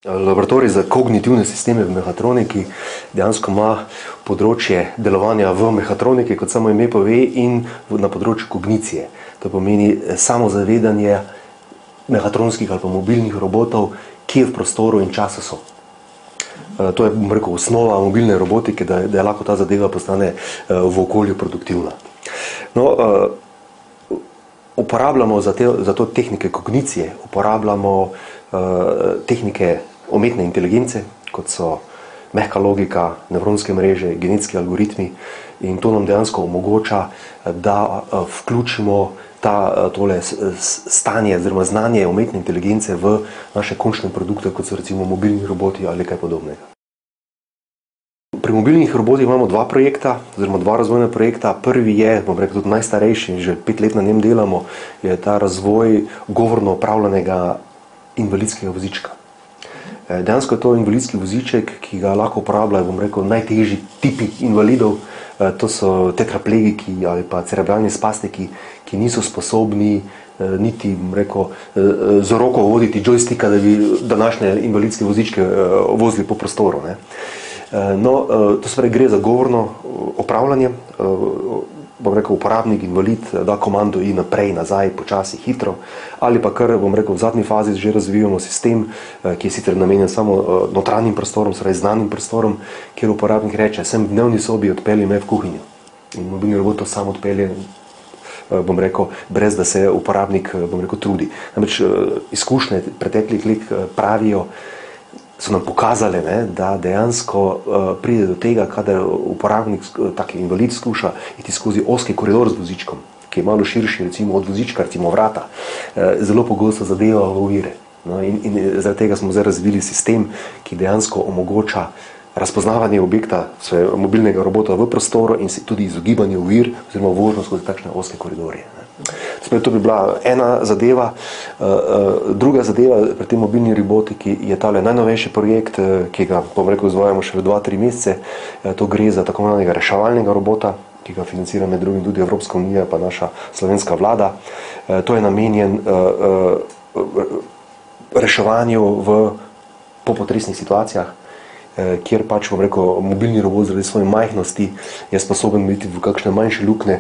Laboratorij za kognitivne sisteme v mehatroniki dejansko ima področje delovanja v mehatroniki, kot samo ime pove, in na področju kognicije. To pomeni samozavedanje mehatronskih ali pa mobilnih robotov, kje v prostoru in času so. To je, bom rekel, osnova mobilne robotike, da lahko ta zadeva postane v okolju produktivna. No, uporabljamo za to tehnike kognicije, uporabljamo tehnike umetne inteligence, kot so mehka logika, nevronske mreže, genetski algoritmi, in to nam dejansko omogoča, da vključimo tole stanje oziroma znanje umetne inteligence v naše končne produkte, kot so recimo mobilni roboti ali kaj podobnega. Pri mobilnih robotih imamo dva projekta, oziroma dva razvojna projekta. Prvi je, bom rekel, tudi najstarejši, že 5 let na njem delamo, je ta razvoj govorno upravljanega invalidskega vozička. Dejansko je to invalidski voziček, ki ga lahko uporabljajo, bom rekel, najtežji tipi invalidov. To so tetraplegiki ali pa cerebralni spastiki, ki niso sposobni niti, bom rekel, z roko voditi joysticka, da bi današnje invalidske vozičke vozili po prostoru. No, to se pravi, gre za govorno upravljanje. Bom rekel, uporabnik, invalid, da komando i naprej, nazaj, počasi, hitro, ali pa kar, bom rekel, v zadnji fazi že razvijamo sistem, ki je sicer namenjen samo notranjim prostorom, torej znanim prostorom, kjer uporabnik reče, sem v dnevni sobi, odpelji me v kuhinjo. In mobilni robot to sam odpelje, bom rekel, brez da se uporabnik, bom rekel, trudi. Namreč izkušnje preteklih let pravijo, so nam pokazali, da dejansko pride do tega, kadar uporabnik, tak invalid, skuša iti skozi ozki koridor z vozičkom, ki je malo širši, recimo od vozička, recimo vrata, zelo pogosto zadeva v ovire. No, in zaradi tega smo zdaj razvili sistem, ki dejansko omogoča razpoznavanje objekta, mobilnega robota v prostoru in tudi izogibanje ovir oziroma vožnjo skozi takšne ozke koridorje. To bi bila ena zadeva. Druga zadeva pri tej mobilni robotiki je tale najnovejši projekt, ki ga, bom rekel, izvajamo še v 2-3 mesece. To gre za tako imenovanega reševalnega robota, ki ga financira med drugim tudi Evropska unija pa naša slovenska vlada. To je namenjen reševanju v popotresnih situacijah, kjer pač, bom rekel, mobilni robot zaradi svoje majhnosti je sposoben biti v kakšne manjše luknje,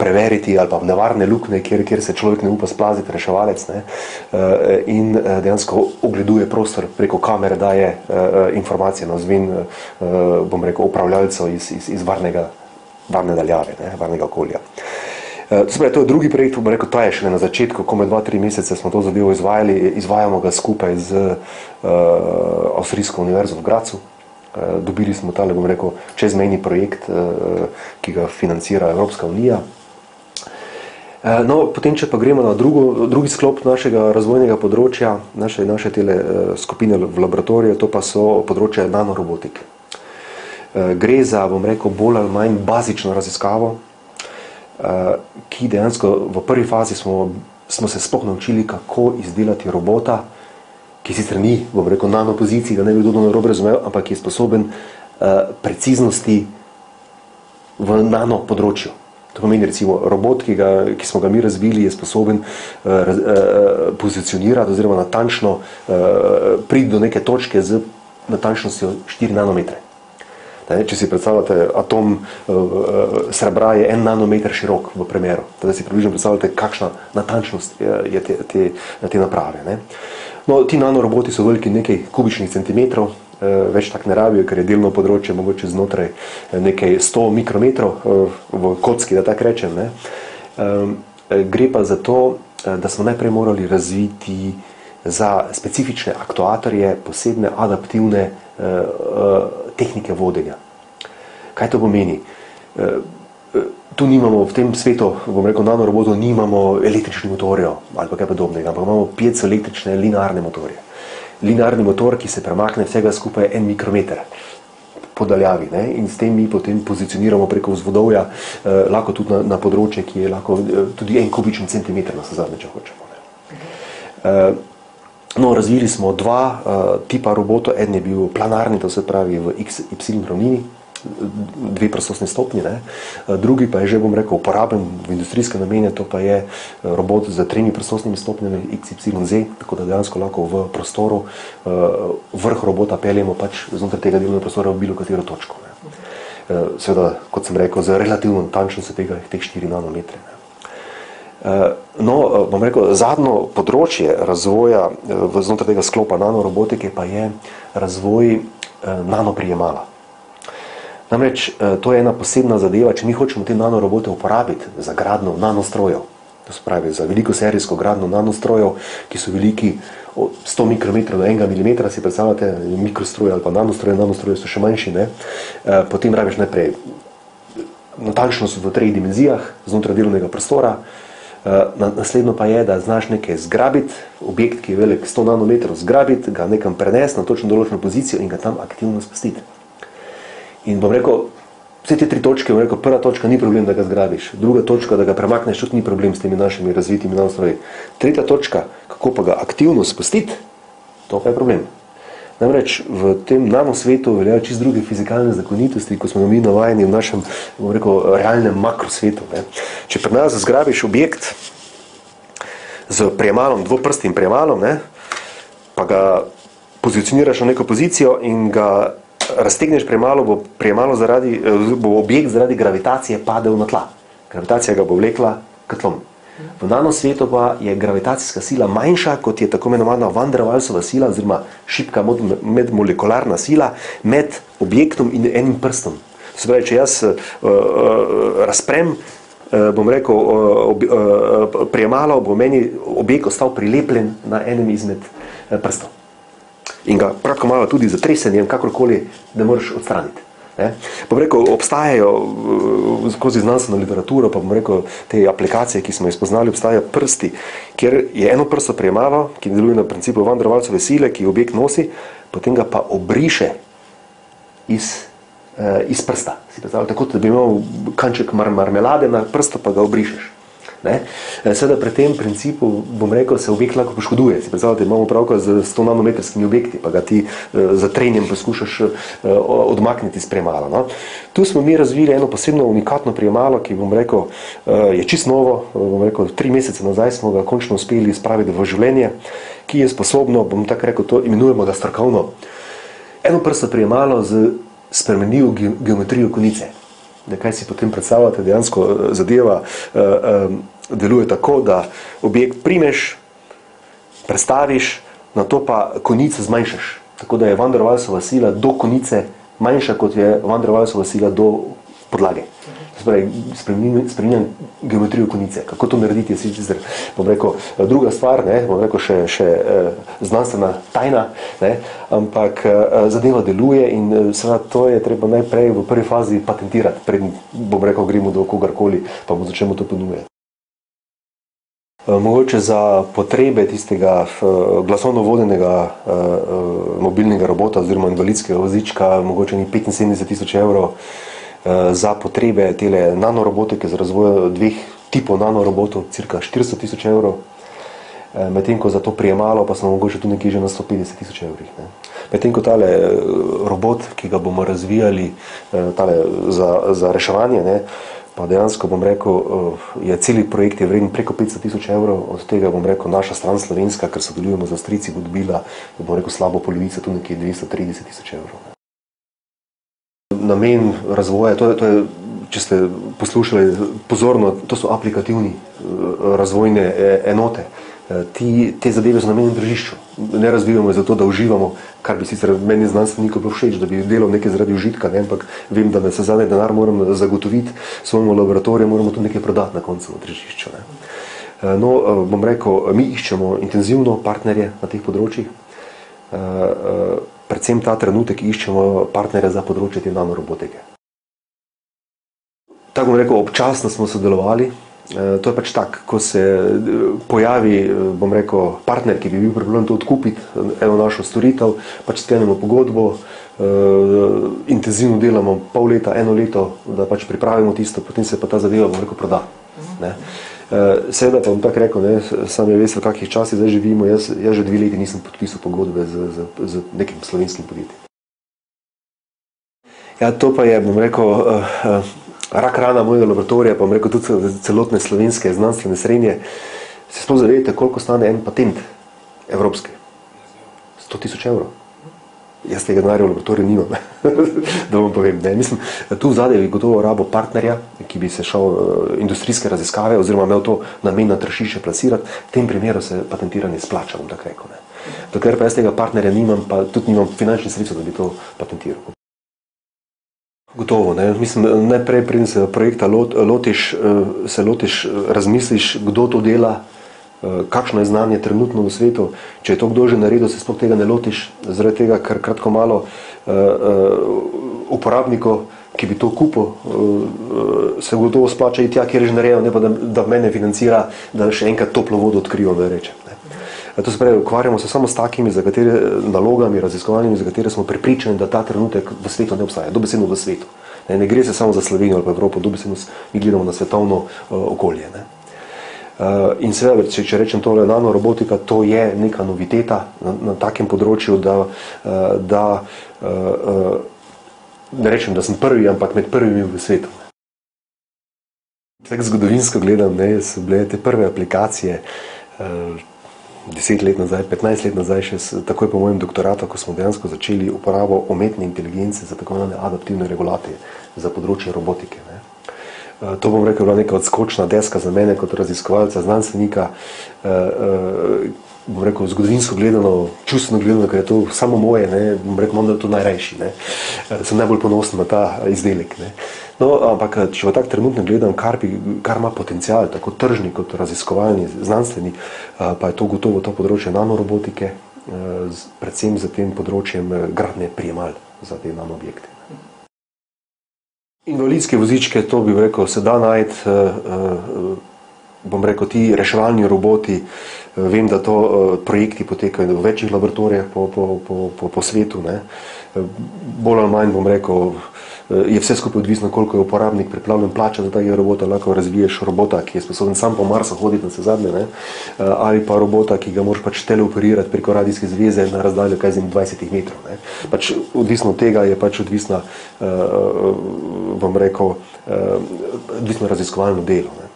preveriti ali pa nevarne luknje, kjer se človek ne upa splaziti, reševalec, in dejansko ogleduje prostor preko kamere, daje informacije navzven, bom rekel, upravljalcev iz varne daljave, varnega okolja. To je drugi projekt, bom rekel, to je šele na začetku, komaj 2-3 mesece smo to zadevo izvajali, izvajamo ga skupaj z Avstrijsko univerzo v Grazu. Dobili smo tale, bom rekel, čezmejni projekt, ki ga financira Evropska unija. No, potem, če pa gremo na drugi sklop našega razvojnega področja, naše tele skupine v laboratoriju, to pa so področje nanorobotike. Gre za, bom rekel, bolj ali manj bazično raziskavo, ki dejansko v prvi fazi smo se sploh naučili, kako izdelati robota, ki sicer ni, bom rekel, nanopoziciji, da ne bi kdo narobe razumel, ampak je sposoben preciznosti v nano področju. To pomeni, recimo, robot, ki smo ga mi razvili, je sposoben pozicionirati oziroma natančno priti do neke točke z natančnostjo 4 nanometre. Če si predstavljate, atom srebra je 1 nanometer širok v premeru. Da si približno predstavljate, kakšna natančnost je te naprave. No, ti nanoroboti so veliki nekaj kubičnih centimetrov, več tak ne rabijo, ker je delno področje mogoče znotraj nekaj 100 mikrometrov v kocki, da tak rečem. Gre pa za to, da smo najprej morali razviti za specifične aktuatorje posebne adaptivne tehnike vodenja. Kaj to pomeni? Tu nimamo v tem svetu, bom rekel, nanorobotov, nimamo električnih motorjev ali pa kaj podobnega, ampak imamo piezoelektrične linearne motorje. Linearni motor, ki se premakne vsega skupaj 1 mikrometer po daljavi, in s tem mi potem pozicioniramo preko vzvodovja, lahko tudi na področje, ki je lahko tudi 1 kubični centimeter, navsezadnje, če hočemo. No, razvili smo dva tipa robotov. En je bil planarni, to se pravi v XY ravnini, 2 prstostni stopnji, ne. Drugi pa je že, bom rekel, uporaben v industrijske namene, to pa je robot z 3 prstostnimi stopnjami XYZ, tako da dejansko lahko v prostoru vrh robota peljemo pač znotraj tega delovnega prostora v bilo katero točko. Ne. Seveda, kot sem rekel, z relativno natančnostjo teh 4 nanometre. No, bom rekel, zadnjo področje razvoja znotraj tega sklopa nanorobotike pa je razvoj nanoprijemala. Namreč, to je ena posebna zadeva, če mi hočemo te nanorobote uporabiti za gradnjo nanostrojev, to se pravi za veliko serijsko gradnjo nanostrojev, ki so veliki od 100 mikrometrov do 1 milimetra, si predstavljate, mikrostroje ali pa nanostroje so še manjši, ne? Potem rabiš najprej natančnost v 3 dimenzijah znotraj delovnega prostora. Naslednjo pa je, da znaš nekaj zgrabiti, objekt, ki je velik 100 nanometrov, zgrabiti, ga nekam prenesti na točno določeno pozicijo in ga tam aktivno spustiti. In bom rekel, vse te 3 točke, bom rekel, prva točka ni problem, da ga zgrabiš, druga točka, da ga premakneš, tudi ni problem s temi našimi razvitimi nanostroji. Tretja točka, kako pa ga aktivno spustiti, to pa je problem. Namreč v tem nanosvetu veljajo čisto druge fizikalne zakonitosti, ko smo mi navajeni v našem, bom rekel, realnem makrosvetu. Ne. Če pri nas zgrabiš objekt z prijemalom, dvoprstnim prijemalom, ne, pa ga pozicioniraš na neko pozicijo in ga raztegneš prijemalo, bo objekt zaradi gravitacije padel na tla. Gravitacija ga bo vlekla k tlom. V nanosvetu pa je gravitacijska sila manjša, kot je tako imenovana Van der Waalsova sila, oziroma šibka medmolekularna sila med objektom in enim prstom. Se pravi, če jaz razprem, bom rekel, prijemalo, bo meni objekt ostal prilepljen na enem izmed prstov. In ga pravko malo tudi za tresenjem, kakorkoli, ne moreš odstraniti. Ne? Bom rekel, obstajajo skozi znanstveno literaturo, pa bom rekel, te aplikacije, ki smo jih spoznali, obstajajo prsti, kjer je eno prsto prijemalo, ki deluje na principu Van der Waalsove sile, ki objekt nosi, potem ga pa obriše iz prsta. Si predstavljate, tako da bi imel kanček marmelade na prsto, pa ga obrišeš. Seveda pri tem principu, bom rekel, se objekt lahko poškoduje. Si predstavljate, imamo pravko z 100 nanometrskimi objekti, pa ga ti za trenjem poskušaš odmakniti iz prijemala. No? Tu smo mi razvili eno posebno unikatno prijemalo, ki, bom rekel, je čisto novo, bom rekel, 3 mesece nazaj smo ga končno uspeli spraviti v življenje, ki je sposobno, bom tako rekel, to imenujemo ga strokovno, eno prsto prijemalo z spremenljivo geometrijo konice. Kaj si potem predstavljate, dejansko zadeva deluje tako, da objekt primeš, prestaviš, na to pa konico zmanjšaš. Tako da je Van der Waalsova sila do konice manjša, kot je Van der Waalsova sila do podlage. Spremenjam geometrijo konice. Kako to narediti, je sicer, bom rekel, druga stvar, ne, bom rekel, še znanstvena tajna, ne, ampak zadeva deluje in seveda to je treba najprej v prvi fazi patentirati, preden, bom rekel, gremo do kogarkoli, pa bomo začnemo to ponujati. Mogoče za potrebe tistega glasovno vodenega mobilnega robota oziroma invalidskega vozička mogoče ni 75.000 evrov, za potrebe tele nanorobotike, za razvoj 2 tipov nanorobotov, cirka 400.000 evrov, medtem ko za to prijemalo pa smo mogoče tudi nekje že na 150.000 evrih. Medtem ko tale robot, ki ga bomo razvijali za reševanje, ne, pa dejansko, bom rekel, je celi projekt je vreden preko 500.000 evrov, od tega, bom rekel, naša stran slovenska, ker sodelujemo z Avstrijci, bo dobila, bom rekel, slabo polovico, tudi nekje 230.000 evrov. Namen razvoja, to je, če ste poslušali pozorno, to so aplikativni razvojne enote. Te zadeve so namenjene tržišču. Ne razvijamo zato, da uživamo, kar bi sicer meni znanstvenikov bilo všeč, da bi delal nekaj zaradi užitka, ne? Ampak vem, da se zadnji denar moram zagotoviti svojemu laboratoriju, moramo tudi nekaj prodati na koncu v tržišču. Ne? No, bom rekel, mi iščemo intenzivno partnerje na teh področjih. Predvsem ta trenutek iščemo partnerje za področje te nanorobotike. Tako bom rekel, občasno smo sodelovali. To je pač tak, ko se pojavi, bom rekel, partner, ki bi bil pripravljen to odkupiti, eno našo storitev, pač sklenemo pogodbo, intenzivno delamo pol leta, 1 leto, da pač pripravimo tisto, potem se pa ta zadeva, bom rekel, proda. Ne? Seveda pa bom tako rekel, ne, sami veste, v kakih časih zdaj živimo, jaz že 2 leti nisem podpisal pogodbe z nekim slovenskim podjetjem. Ja, to pa je, bom rekel, rak rana mojega laboratorija, pa bom rekel tudi celotne slovenske znanstvene srednje. Se sploh zavedate, koliko stane en patent evropski? 100.000 evrov. Jaz tega denarja v laboratoriju nimam, da vam povem. Ne. Mislim, tu vzadej bi gotovo rabo partnerja, ki bi se šel industrijske raziskave oziroma imel to namen na tržišče plasirati. V tem primeru se patentiranje splača, bom tako rekel. Ne. Dokler pa jaz tega partnerja nimam, pa tudi nimam finančnih sredstev, da bi to patentiral. Gotovo, ne. Mislim, najprej, preden se projekta lotiš, razmisliš, kdo to dela, kakšno je znanje trenutno v svetu. Če je to kdo že naredil, se sploh tega ne lotiš, zaradi tega, ker kratko malo uporabnikov, ki bi to kupil, se gotovo splača iti tja, kjer je že naredil, ne pa da mene financira, da še enkrat toplo vodo odkrijo, da rečem. To se pravi, ukvarjamo se samo s takimi nalogami, raziskovanjami, za katere smo prepričani, da ta trenutek v svetu ne obstaja, dobesedno v svetu. Ne gre se samo za Slovenijo ali pa Evropo, dobesedno mi gledamo na svetovno okolje. Ne. In seveda, če rečem tole, nanorobotika, to je neka noviteta na takem področju, da ne rečem, da sem prvi, ampak med prvimi v svetu. Tako zgodovinsko gledam, ne, so bile te prve aplikacije 10 let nazaj, 15 let nazaj, še takoj po mojem doktoratu, ko smo dejansko začeli uporabo umetne inteligence za tako imenovane adaptivne regulatorje za področje robotike. Ne. To bom rekel, bila neka odskočna deska za mene kot raziskovalca, znanstvenika, bom rekel, zgodovinsko gledano, čustveno gledano, ker je to samo moje, ne, bom rekel, da je to najrajši, ne. Sem najbolj ponosen na ta izdelek. Ne. No, ampak, če v tak trenutno gledam, kar ima potencial, tako tržni kot raziskovalni, znanstveni, pa je to gotovo to področje nanorobotike, predvsem za tem področjem gradnje prijemal za te nanoobjekte. Invalidske vozičke, to bi rekel, se da najti, bom rekel, ti reševalni roboti, vem, da to projekti potekajo v večjih laboratorijah po svetu, ne. Bolj ali manj, bom rekel, je vse skupaj odvisno, koliko je uporabnik pripravljen plačati za takega robota, lahko razviješ robota, ki je sposoben sam po Marsu hoditi na zadnje, ne, ali pa robota, ki ga moraš pač teleoperirati preko radijske zveze na razdaljo 20 metrov. Ne. Pač odvisno od tega je pač odvisna, bom rekel, odvisno raziskovalno delo. Ne.